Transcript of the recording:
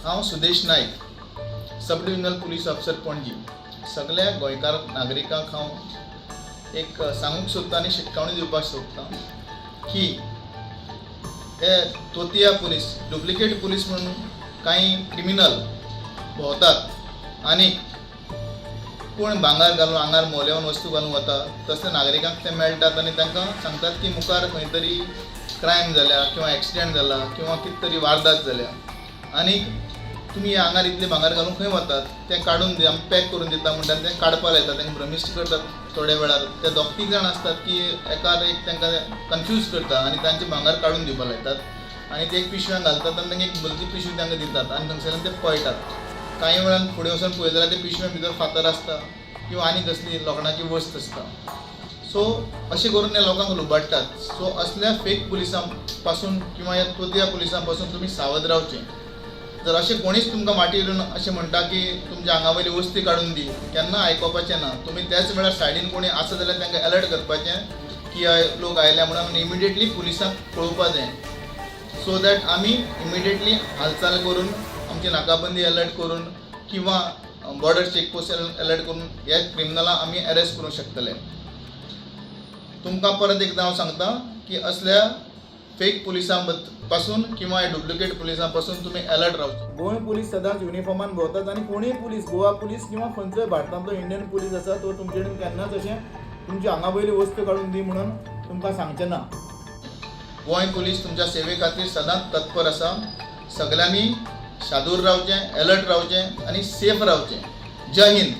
हांव Sudesh Naik, sub divisional police officer Panaji. सगळ्या गोंयकार नागरिकांक हांव एक सांगूंक सोदता आनी शिटकावणी दिवपाक सोदता की हे तोतिया पुलीस, डुप्लिकेट पुलीस म्हणून कांय क्रिमिनल भोंवतात आनी कोण भांगार घालून आंगार मोल्यावन वस्तू घालून वता तसले नागरिकांक ते मेळटात आनी तांकां सांगतात की मुखार खंय तरी क्रायम जाल्या किंवा एक्सिडेंट जाला किंवा कितें तरी वारदात जाल्या आनी तुमी आंगार इतले भांगार घालून खंय वतात तें काडून दी, आमी पॅक करून दिता म्हणटात तें काडपाक लायतात. तांकां भ्रमिश्ट करतात. थोड्या वेळार ते दोग तीग जाण आसतात की एकार एक तांकां कन्फ्यूज करता आनी तांचे भांगार काडून दिवपाक लायतात आनी ते एक पिशव्यान घालतात आनी तांकां एक भलती पिशवी तांकां दितात आनी थंयसरल्यान ते पळयतात. कांय वेळान फुडें वचून पळयत जाल्यार ते पिशवे भितर फातर आसता किंवा आनी कसली लोखणाची वस्त आसता. सो अशें करून ते लोकांक लुबाडटात. सो असल्या फेक पुलिसां पासून किंवा ह्या तोतिया पुलिसां पासून तुमी सावध रावचें. जर अशें कोणीच तुमकां माटी येवन अशें म्हणटा की तुमच्या आंगा वयली वस्ती काडून दी, केन्ना आयकोपाचें ना. तुमी त्याच वेळार सायडीन कोणी आसा जाल्यार तांकां अलर्ट करपाचें की लोक आयल्या म्हणून आनी इमिडिएटली पुलिसांक कळोवपाक जाय. सो दॅट आमी इमिडिएटली हालचाल करून आमची नाकाबंदी अलर्ट करून किंवा बॉर्डर चेकपोस्ट अलर्ट करून ह्या क्रिमिनलांक आमी अरेस्ट करूंक शकतले. तुमकां परत एकदां हांव सांगता की असल्या फेक पुलिसां पासून किंवा डुप्लिकेट पुलिसां पासून तुमी अलर्ट रावचे. गोंय पुलीस सदांच युनिफॉर्मान भोंवतात आनी कोणूय पुलीस, गोवा पुलीस किंवा खंयचोय भारतांतलो इंडियन पुलीस आसा तो तुमचे कडेन केन्नाच अशें तुमची आंगा वयली वस्त काडून दी म्हणून तुमकां सांगचें ना. गोंय पुलीस तुमच्या सेवे खातीर सदांच तत्पर आसा. सगळ्यांनी शादूर रावचें, अलर्ट रावचें आनी सेफ रावचें. जय हिंद.